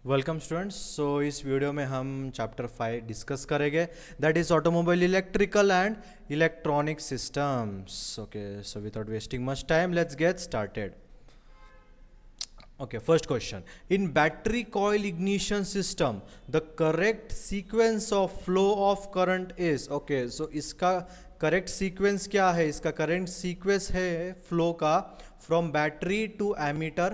Welcome students. सो इस video में हम चैप्टर 5 डिस्कस करेंगे, that is automobile electrical and electronic systems. Okay, so without wasting much time let's get started. Okay, first question. In battery coil ignition system, the correct sequence of flow of current is, okay, so इसका correct sequence क्या है? इसका current sequence है flow का from battery to ammeter,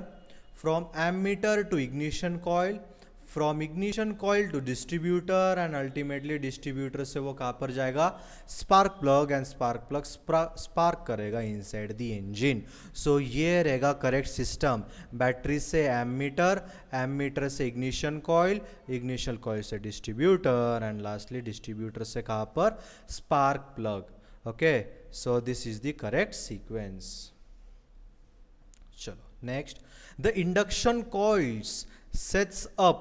from ammeter to ignition coil, from ignition coil to distributor and ultimately distributor से वो कहाँ पर जाएगा? Spark plug, and spark plug spark करेगा इनसाइड द इंजन। सो ये रहेगा करेक्ट सिस्टम। बैटरी से एमीटर, एमीटर से इग्निशन कॉइल से डिस्ट्रीब्यूटर एंड लास्टली डिस्ट्रीब्यूटर से कहाँ पर? Spark plug. Okay, so this is the correct sequence. चलो next, the induction coils sets up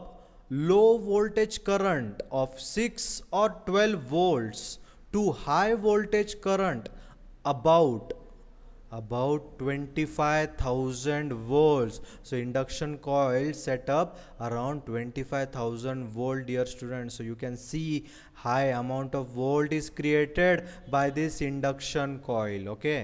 low voltage current of 6 or 12 volts to high voltage current about 25,000 volts. So induction coil set up around 25,000 volt, dear students. So you can see high amount of volt is created by this induction coil. Okay,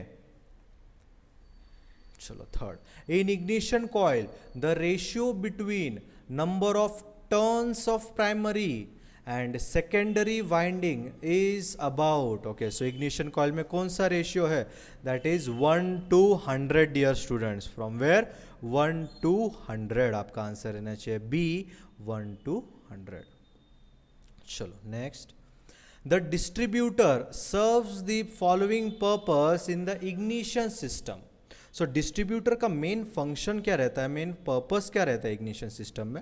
चलो third, in ignition coil the ratio between number of turns of primary and secondary winding is about, okay, so ignition coil में कौन सा ratio है? that is 1 to 100, dear students. from where? 1 to 100 आपका answer रहना चाहिए B, 1 to 100. चलो next, the distributor serves the following purpose in the ignition system. So distributor का main function क्या रहता है, मेन पर्पस क्या रहता है इग्निशन सिस्टम में?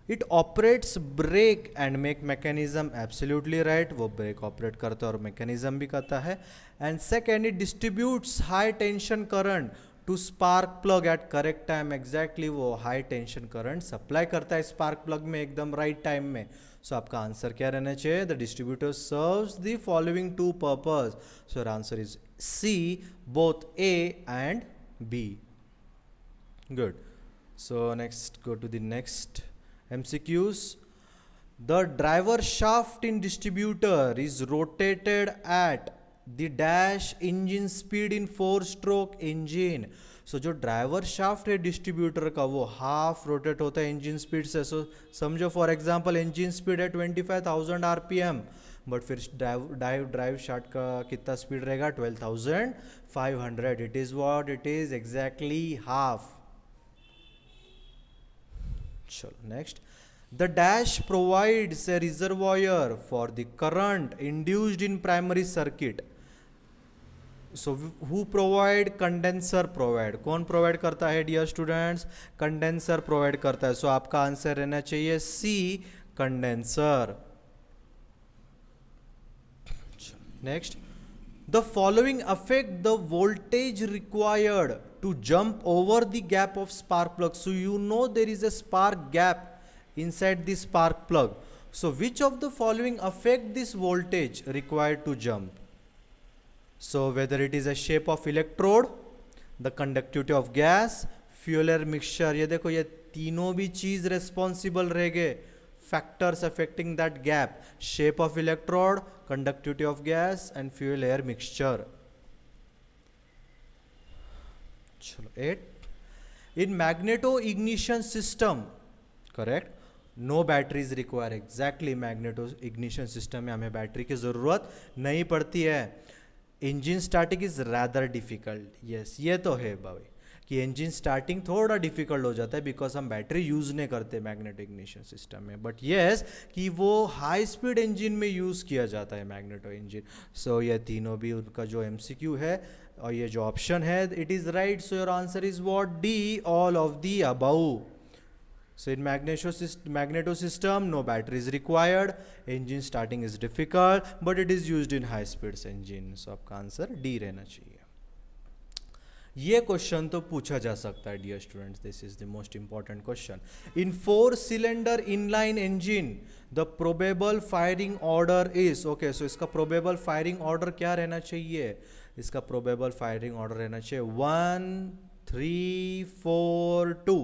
It operates break and make mechanism, absolutely right, वो ब्रेक ऑपरेट करता है और मैकेनिज्म भी करता है। And second, it distributes high tension current to spark plug at correct time, exactly वो हाई टेंशन करंट सप्लाई करता है स्पार्क प्लग में एकदम राइट टाइम में। सो आपका आंसर क्या रहना चाहिए? The distributor serves the following two purpose. So your answer is C, both A and B. Good. So next, go to the next MCQs. The driver shaft in distributor is rotated at the dash engine speed in 4-stroke engine. So जो driver shaft है distributor का वो half rotate होता है engine speed से। सो समझो for example engine speed है 25,000 RPM, but फिर ड्राइव शाफ्ट का कितना स्पीड रहेगा? 12,500. It is what? It is exactly half. चलो next, the dash provides a reservoir for the current induced in primary circuit. So who provide? Condenser provide. कौन provide करता है dear students? Condenser provide करता है। सो आपका answer रहना चाहिए सी, condenser. Next, the following affect the voltage required to jump over the gap of spark plug. So you know there is a spark gap inside the spark plug. So which of the following affect this voltage required to jump? So whether it is a shape of electrode, the conductivity of gas, fuel air mixture, ये देखो ये तीनों भी चीज responsible रहेंगे factors affecting that gap: shape of electrode, conductivity of gas and fuel air mixture. चलो 8, in magneto ignition system, correct, no battery is required. exactly magneto ignition system में हमें बैटरी की ज़रूरत नहीं पड़ती है। Engine starting is rather difficult, yes ये तो है भाई कि इंजन स्टार्टिंग थोड़ा डिफिकल्ट हो जाता है बिकॉज हम बैटरी यूज़ नहीं करते मैग्नेटिक इग्निशन सिस्टम में, बट येस कि वो हाई स्पीड इंजन में यूज़ किया जाता है मैग्नेटो इंजन। सो ये तीनों भी उनका जो एमसीक्यू है और ये जो ऑप्शन है it is right. So your answer is what? D, all of the above. So in magneto system, no battery is required. Engine starting is difficult, but it is used in high speeds engine. So आपका answer D रहना चाहिए। ये question तो पूछा जा सकता है dear students, this is the most important question. In 4-cylinder inline engine the probable firing order is, okay, so इसका प्रोबेबल फायरिंग ऑर्डर क्या रहना चाहिए? इसका प्रोबेबल फायरिंग ऑर्डर रहना चाहिए 1 3 4 2।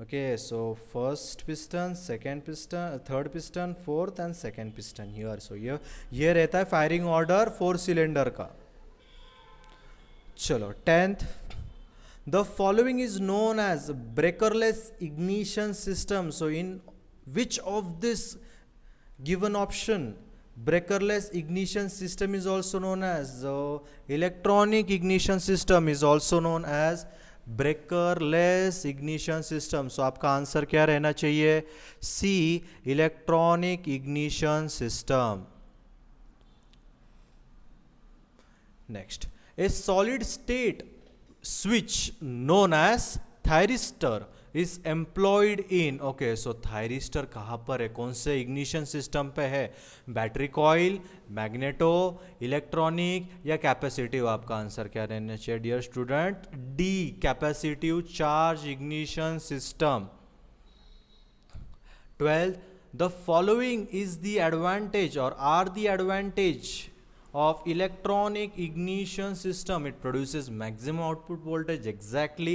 Okay, so first piston, second piston, third piston, fourth and second piston here. So ये रहता है फायरिंग ऑर्डर 4 सिलेंडर का. चलो 10th, the following is known as breakerless ignition system. So in which of this given option breakerless ignition system is also known as? Electronic ignition system is also known as breakerless ignition system. So आपका answer क्या रहना चाहिए? C, electronic ignition system. Next, a solid state switch known as thyristor is employed in. Okay, so thyristor कहाँ पर है, कौन से ignition system पे है? बैटरी कॉइल, मैग्नेटो, इलेक्ट्रॉनिक या कैपेसिटिव? आपका आंसर क्या रहना चाहिए dear student? D, capacitive charge ignition system. 12th, the following is the advantage और are the advantage of electronic ignition system. It produces maximum output voltage, exactly.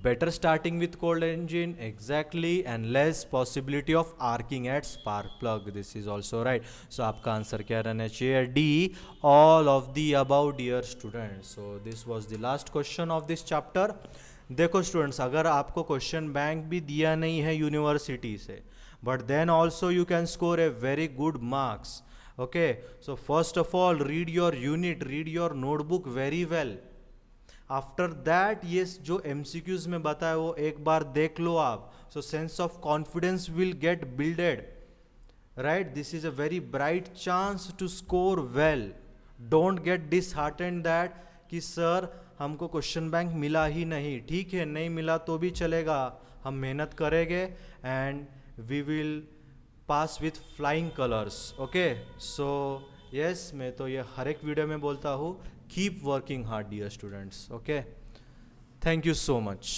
Better starting with cold engine, exactly. And less possibility of arcing at spark plug. This is also right. So आपका answer क्या रहना चाहिए? D, all of the above dear students. So this was the last question of this chapter. देखो students, अगर आपको question bank भी दिया नहीं है यूनिवर्सिटी से, but then also you can score a very good marks. Okay, so first of all read your unit, read your notebook very well. After that, ये जो MCQs में बताया वो एक बार देख लो आप. So sense of confidence will get builded, right? This is a very bright chance to score well. Don't get disheartened that कि sir हमको क्वेश्चन बैंक मिला ही नहीं. ठीक है, नहीं मिला तो भी चलेगा, हम मेहनत करेंगे and we will pass with flying colours. Okay, so yes, मैं तो ये हर एक वीडियो में बोलता हूँ, keep working hard dear students. Okay, thank you so much.